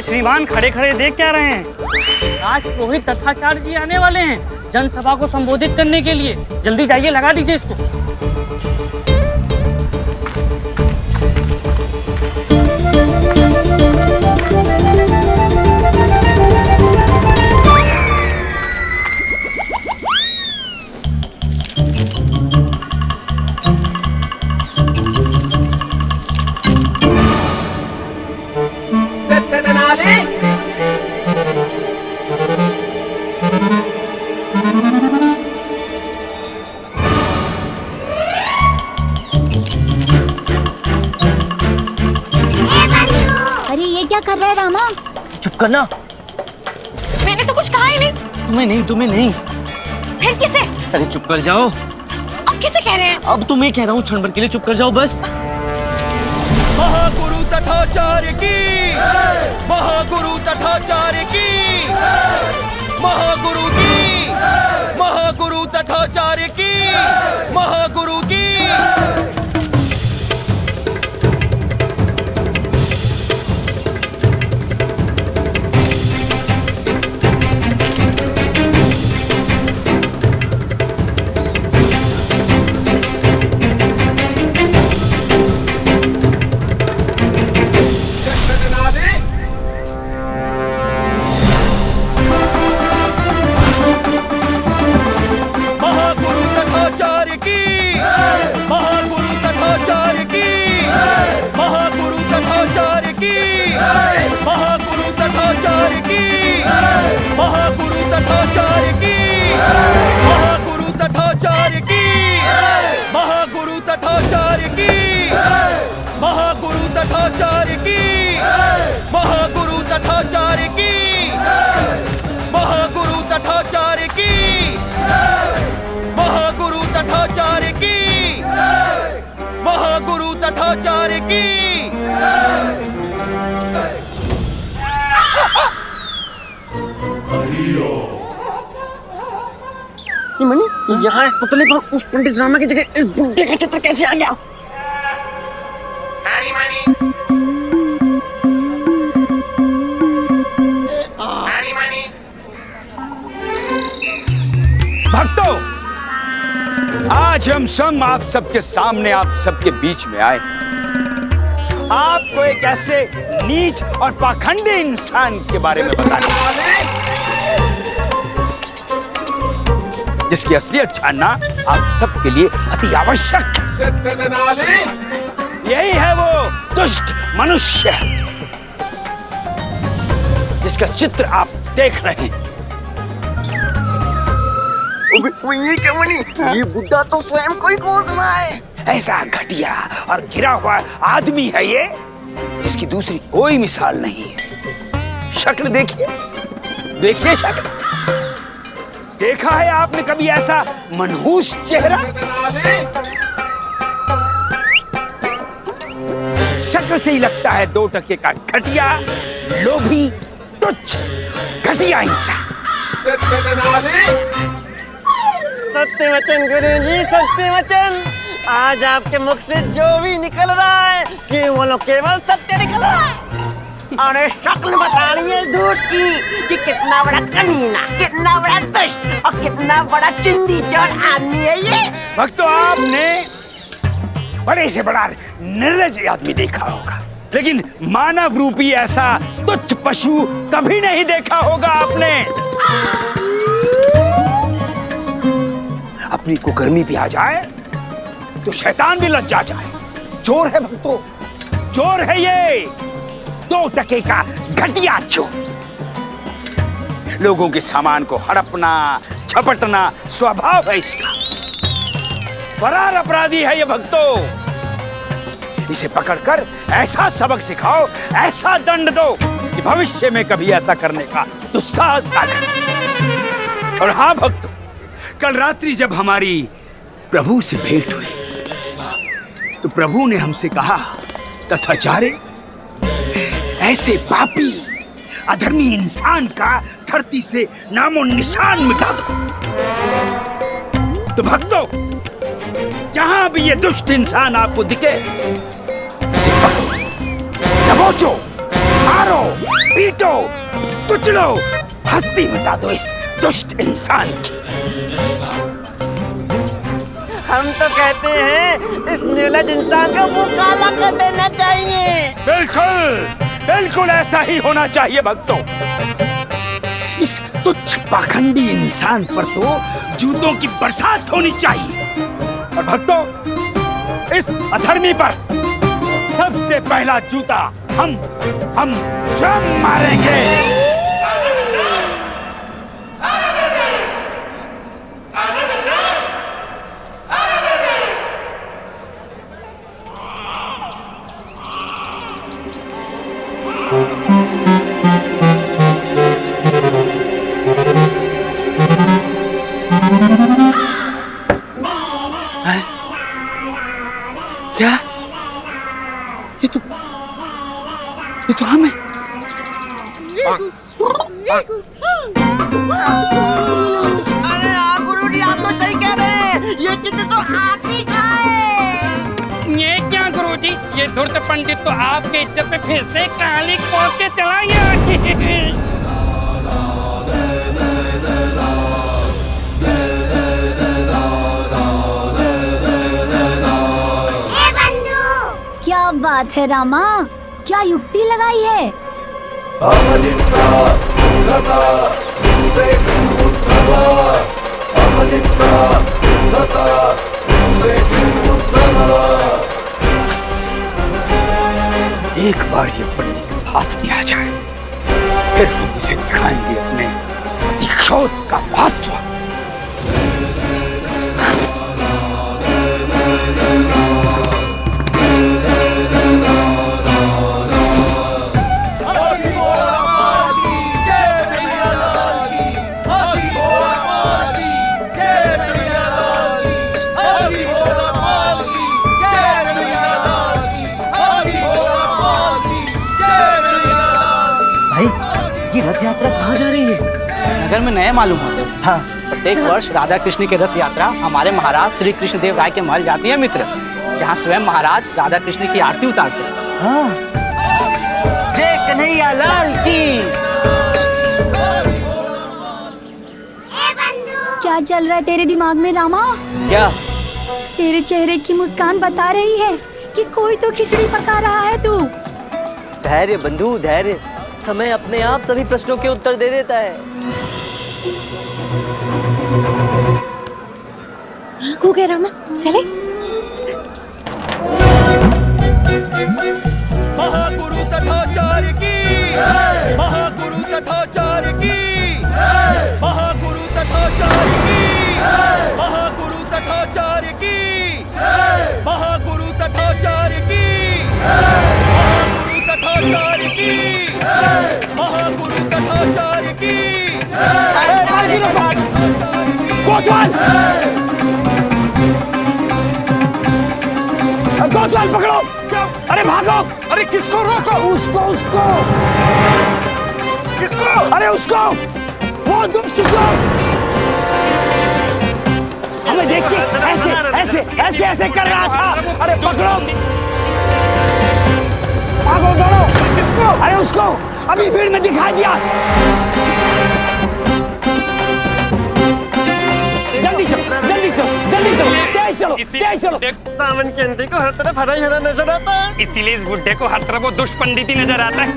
श्रीमान खड़े खड़े देख क्या रहे हैं? आज पुरोहित तथाचार्य जी आने वाले हैं जनसभा को संबोधित करने के लिए। जल्दी जाइए, लगा दीजिए इसको। कर रहा है रामा? चुप करना। मैंने तो कुछ कहा ही नहीं। तुम्हें नहीं। फिर किसे? अरे चुप कर जाओ। अब किसे कह रहे हैं? अब तुम्हें कह रहा हूँ, क्षण भर के लिए चुप कर जाओ बस। महागुरु तथाचार्य की, महागुरु तथाचार्य की, महागुरु की, महागुरु तथाचार्य की, महागुरु की। महागुरु तथाचार्य की, महागुरु तथाचार्य की, महागुरु तथाचार्य की, महागुरु तथाचार्य की, महागुरु तथाचार्य की, महागुरु तथाचार्य की, महागुरु तथाचार्य की, महागुरु तथाचार्य की। मनी, यहाँ इस पुतले पर उस पंडित रामा की जगह इस बुड्ढे का चित्र कैसे आ गया? भक्तों, आज हम सब आप सबके सामने, आप सबके बीच में आए आपको एक ऐसे नीच और पाखंडी इंसान के बारे में बताने, जिसकी असलियत जानना आप सबके लिए अति आवश्यक है। यही है वो दुष्ट मनुष्य जिसका चित्र आप देख रहे हैं। ये बुड्ढा तो स्वयं को ही कोस रहा है। ऐसा घटिया और गिरा हुआ आदमी है ये, जिसकी दूसरी कोई मिसाल नहीं है। शक्ल देखिए, देखिए शक्ल। देखा है आपने कभी ऐसा मनहूस चेहरा? शक्ल से ही लगता है 2 टके का घटिया, लोभी, तुच्छ, घटिया इंसान। सत्य वचन गुरुजी, सत्य वचन। आज आपके मुख से जो भी निकल रहा है केवल सत्य निकल रहा है। और शक्ल बता रही है दूध की कि कितना बड़ा कमीना, कितना बड़ा दुष्ट और कितना बड़ा चिंदी चोर आदमी है ये। भक्तों, आपने बड़े से बड़ा निर्लज आदमी देखा होगा, लेकिन मानव रूपी ऐसा तुच्छ पशु कभी नहीं देखा होगा आपने। अपनी कुकर्मी भी आ जाए तो शैतान भी लज्जा जाए। चोर है भक्तों, चोर है ये, 2 टके का घटिया चोर। लोगों के सामान को हड़पना, झपटना स्वभाव है इसका। फरार अपराधी है ये भक्तों। इसे पकड़कर ऐसा सबक सिखाओ, ऐसा दंड दो कि भविष्य में कभी ऐसा करने का दुस्साहस ना करे। और हाँ भक्तों, कल रात्रि जब हमारी प्रभु से भेंट हुई तो प्रभु ने हमसे कहा, तथाचार्य, ऐसे पापी अधर्मी इंसान का धरती से नामो निशान मिटा दो। तो भक्तों, जहां भी ये दुष्ट इंसान आपको दिखे, उसे पकड़ो, दबोचो, मारो। मारो, पीटो, कुचलो, हस्ती मिटा दो इस दुष्ट इंसान की। हम तो कहते हैं इस निर्लज इंसान का मुंह काला कर देना चाहिए। बिल्कुल, बिल्कुल ऐसा ही होना चाहिए भक्तों। इस तुच्छ पाखंडी इंसान पर तो जूतों की बरसात होनी चाहिए। और भक्तों, इस अधर्मी पर सबसे पहला जूता हम स्वयं मारेंगे। क्या? ये तो हम हैं। अरे हाँ गुरुजी, आप तो सही कह रहे हैं, ये चित्र तो आप ही का है। ये क्या गुरुजी, ये धूर्त पंडित तो आपके इज्जत पे फिर से काली पोत के चला गया। क्या बात है रामा, क्या युक्ति लगाई है? एक बार ये पंडित हाथ में आ जाए, फिर हम इसे दिखाएंगे अपने प्रतिशोध का महत्व। ये रथ यात्रा कहाँ जा रही है? नगर में नए मालूम होते हैं। हाँ। प्रत्येक वर्ष राधा कृष्ण की रथ यात्रा हमारे महाराज श्री कृष्ण देव राय के महल जाती है मित्र, जहाँ स्वयं महाराज राधा कृष्ण की आरती उतारते हैं। हाँ। जय कन्हैया लाल की। क्या चल रहा है तेरे दिमाग में रामा? क्या? तेरे चेहरे की मुस्कान बता रही है कि कोई तो खिचड़ी पका रहा है तू। धैर्य बंधु, धैर्य। समय अपने आप सभी प्रश्नों के उत्तर दे देता है। हो गया रामा, चले। महागुरु तथाचार्य की, महागुरु तथाचार्य की, महागुरु तथाचार्य की, महागुरु तथाचार्य की, महागुरु तथाचार्य की, महागुरु तथाचार्य की, महागुरु तथाचार्य की। कोतवाल! कोतवाल पकड़ो! अरे भागो! अरे किसको रोको? उसको! किसको? अरे उसको! वो दुष्ट को! हमें देख के ऐसे कर रहा था। अरे पकड़ो! भागो दौड़ो! किसको? अरे उसको! अभी भीड़ में दिखाई दिया। तेज चलो। सावन के अंधे को हर तरफ हरा ही हरा नजर आता है। इसीलिए इस बुड्ढे को हर तरफ वो दुष्ट पंडित ही नजर आता है। ओ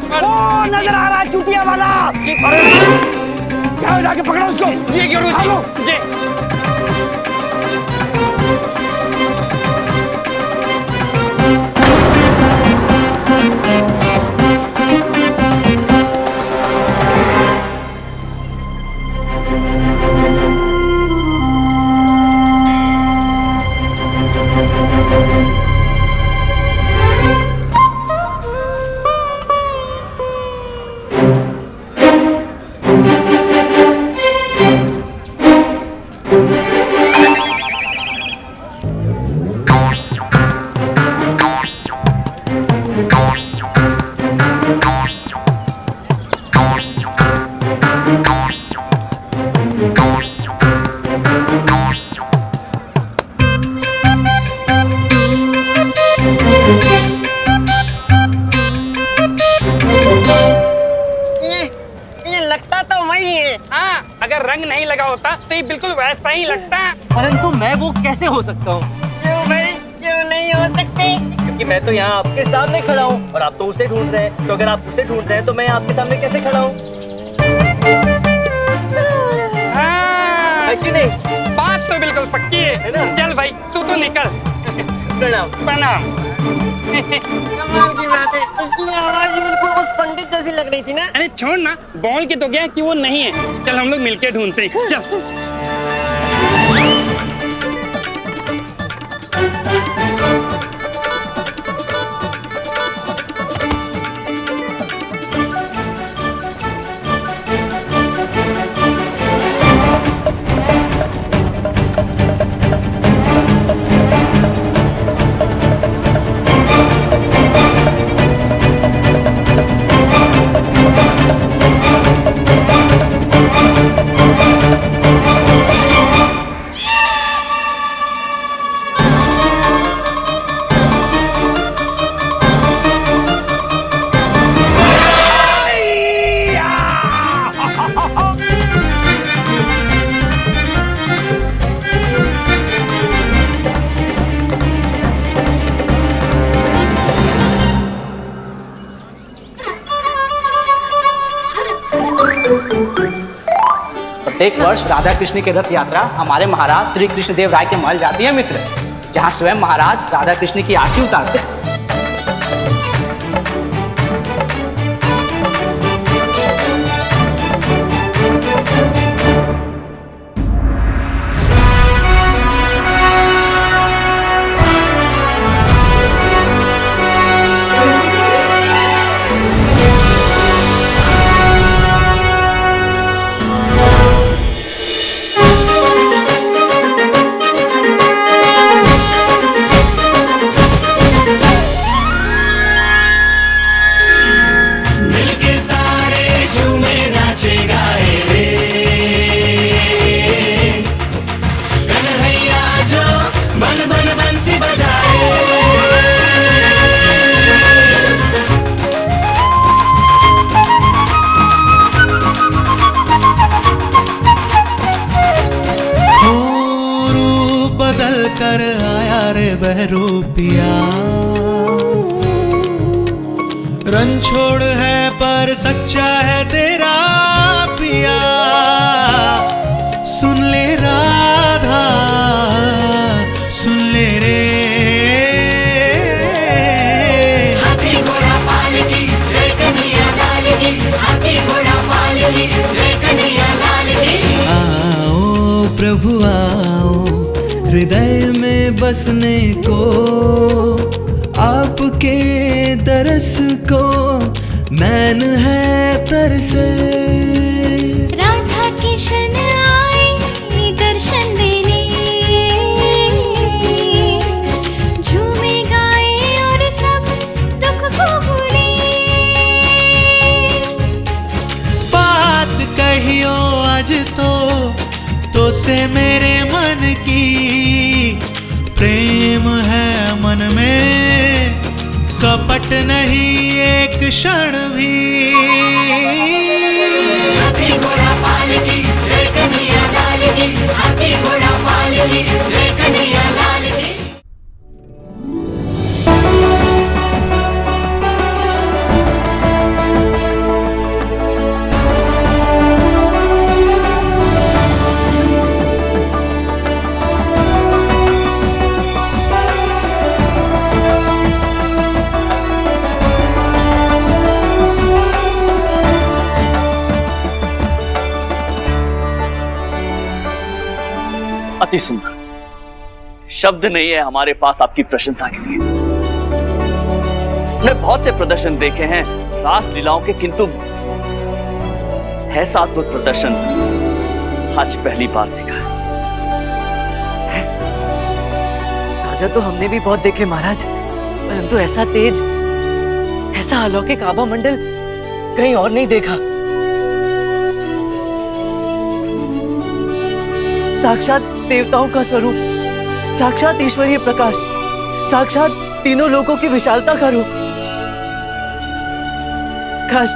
नजर आ रहा है चुटिया वाला। अरे जाओ, जाके पकड़ो उसको। जी गुरुजी। जी। तो ये बिल्कुल वैसा ही लगता है। परंतु मैं वो कैसे हो सकता हूँ? क्यों भाई, क्यों नहीं हो सकते? क्योंकि मैं तो यहाँ आपके सामने खड़ा हूँ और आप तो उसे ढूंढ रहे हैं। तो अगर आप उसे ढूंढ रहे हैं तो मैं आपके सामने कैसे खड़ा हूँ? है कि नहीं? बात तो बिल्कुल पक्की है ना? चल भाई तू तो निकल। प्रणाम। प्रणाम। कमाल की बात है, उसकी आवाज बिल्कुल उस पंडित जैसी लग रही थी ना। अरे छोड़ ना, बोल के तो गया कि वो नहीं है। चल हम लोग मिलके ढूंढते हैं, चल। प्रत्येक वर्ष राधा कृष्ण की रथ यात्रा हमारे महाराज श्री कृष्णदेव राय के महल जाती है मित्र, जहाँ स्वयं महाराज राधा कृष्ण की आरती उतारते हैं। बहरूपिया रंग छोड़ है पर सच्चा है तेरा पिया, सुन ले राधा सुन ले रे। हाथी घोड़ा पालकी जय कन्हैया लाल की, हाथी घोड़ा पालकी जय कन्हैया लाल की। आओ प्रभु आओ हृदय में बसने को, आपके दरस को नैन है तरसे। राधा किशन आए दर्शन देने, झूमे गाए और सब दुख को भूले। बात कहियो आज तो से मेरे मन की, प्रेम है मन में कपट नहीं एक क्षण भी। हाथी घोड़ा पालकी जय कन्हैया लाल की, हाथी घोड़ा पालकी जय कन्हैया लाल की। अति सुंदर, शब्द नहीं है हमारे पास आपकी प्रशंसा के लिए। हमने बहुत से प्रदर्शन देखे हैं रास लीलाओं के, किंतु ऐसा अद्भुत प्रदर्शन आज पहली बार देखा है। राजा तो हमने भी बहुत देखे महाराज, परंतु ऐसा तेज, ऐसा अलौकिक आभा मंडल कहीं और नहीं देखा। साक्षात देवताओं का स्वरूप, साक्षात ईश्वरीय प्रकाश, साक्षात तीनों लोकों की विशालता का रूप। काश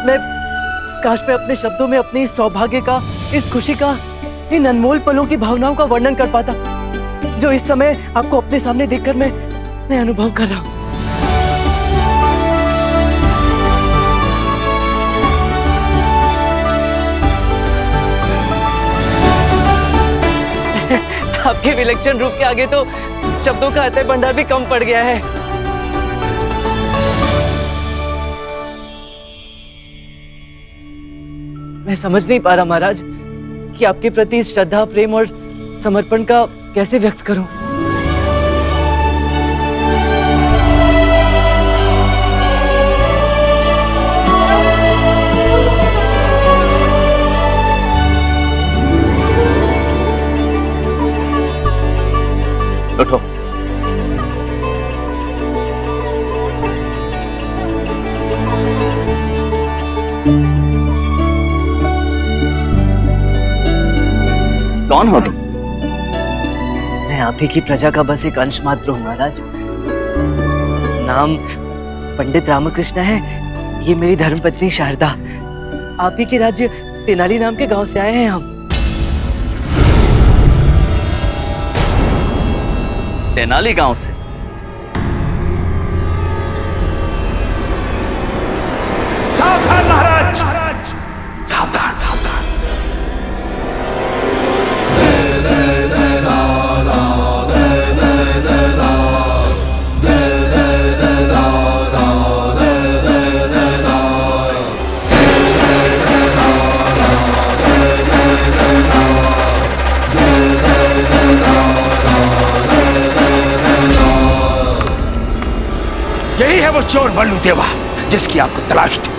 मैं अपने शब्दों में अपने इस सौभाग्य का, इस खुशी का इन अनमोल पलों की भावनाओं का वर्णन कर पाता जो इस समय आपको अपने सामने देखकर मैं अनुभव कर रहा हूं। आपके विलक्षण रूप के आगे तो शब्दों का अतः भंडार भी कम पड़ गया है। मैं समझ नहीं पा रहा महाराज कि आपके प्रति श्रद्धा, प्रेम और समर्पण का कैसे व्यक्त करूं। उठो। कौन हो तुम? मैं आप ही की प्रजा का बस एक अंश मात्र हूँ महाराज। नाम पंडित रामकृष्ण है। ये मेरी धर्मपत्नी शारदा। आप ही के राज्य तेनाली नाम के गांव से आए हैं हम। तेनाली गांव से? सावधान महाराज, सावधान सावधान। यही है वो चोर मल्लू देवा जिसकी आपको तलाश थी।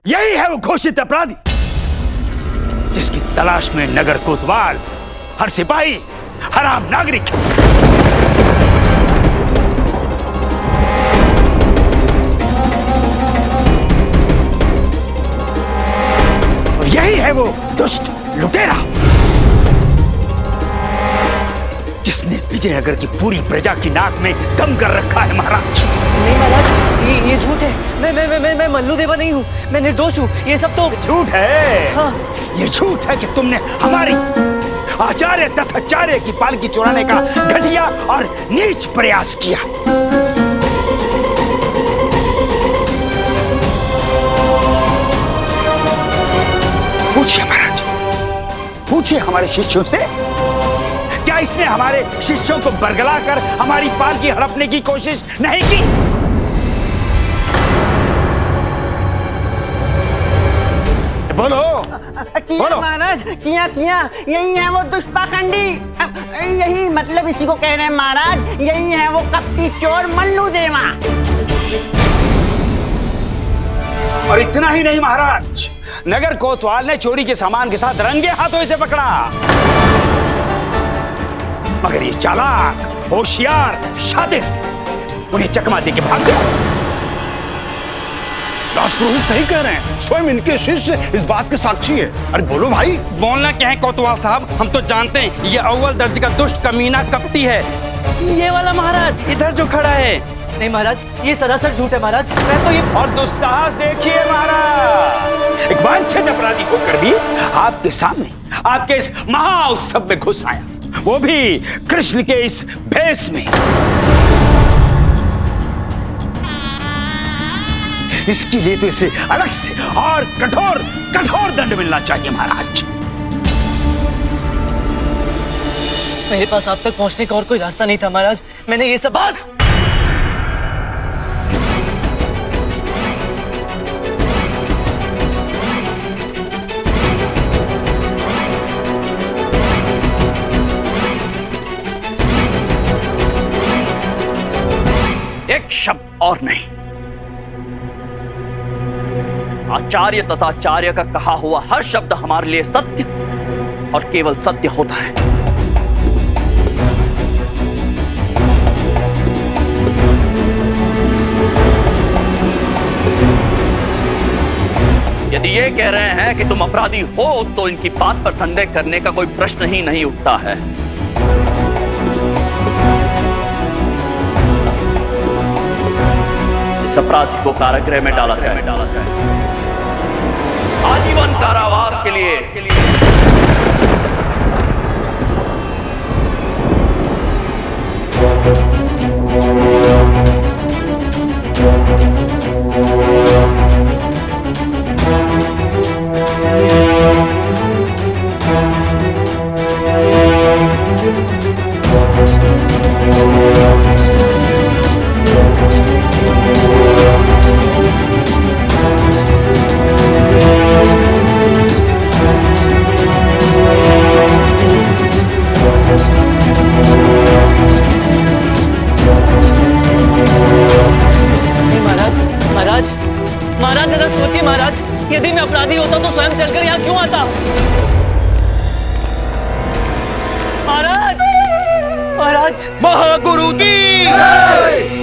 यही है वो घोषित अपराधी जिसकी तलाश में नगर कोतवाल, हर सिपाही, हर आम नागरिक यही है वो दुष्ट लुटेरा जिसने विजयनगर की पूरी प्रजा की नाक में दम कर रखा है महाराज। नहीं महाराज, ये झूठ है। मैं मल्लू देवा नहीं हूँ। मैं निर्दोष हूँ। ये सब तो झूठ है। हाँ। ये झूठ है कि तुमने हमारी आचार्य तथा आचार्य की पालकी चुराने का घटिया और नीच प्रयास किया। पूछिए महाराज, पूछिए हमारे शिष्यों से, क्या इसने हमारे शिष्यों को बरगला कर हमारी पालकी हड़पने की कोशिश नहीं की? बोलो किया महाराज, किया यही है वो दुष्ट पाखंडी। यही मतलब इसी को कह रहे हैं महाराज। यही है वो कपटी चोर मल्लू देवा। और इतना ही नहीं महाराज, नगर कोतवाल ने चोरी के सामान के साथ रंगे हाथों इसे पकड़ा। मगर ये चालाक, होशियार, शातिर उन्हें चकमा देके भाग गया। राजपुरोहित सही कह रहे हैं। स्वयं इनके शिष्य इस बात के साक्षी है। अरे बोलो भाई। बोलना क्या है कोतवाल साहब, हम तो जानते हैं ये अव्वल दर्जे का दुष्ट कमीना कपटी है। ये वाला महाराज इधर जो खड़ा है। नहीं महाराज, ये सरासर झूठ है महाराज। मैं तो ये और दुस्साहस देखिए महाराज, एक वांछित अपराधी होकर भी आपके सामने, आपके इस महाउत्सव में घुस आया, वो भी कृष्ण के इस भेष में। इसके लिए तो इसे अलग से और कठोर दंड मिलना चाहिए महाराज। मेरे पास आप तक पहुंचने का और कोई रास्ता नहीं था महाराज। मैंने ये सब बस। एक शब्द और नहीं। आचार्य तथा आचार्य का कहा हुआ हर शब्द हमारे लिए सत्य और केवल सत्य होता है। यदि ये कह रहे हैं कि तुम अपराधी हो तो इनकी बात पर संदेह करने का कोई प्रश्न ही नहीं उठता है। इस अपराधी को कारागृह में डाला जाए, आजीवन कारावास के लिए। महाराज जरा सोचिए महाराज, यदि मैं अपराधी होता तो स्वयं चलकर यहाँ क्यों आता? महाराज महाराज महागुरु की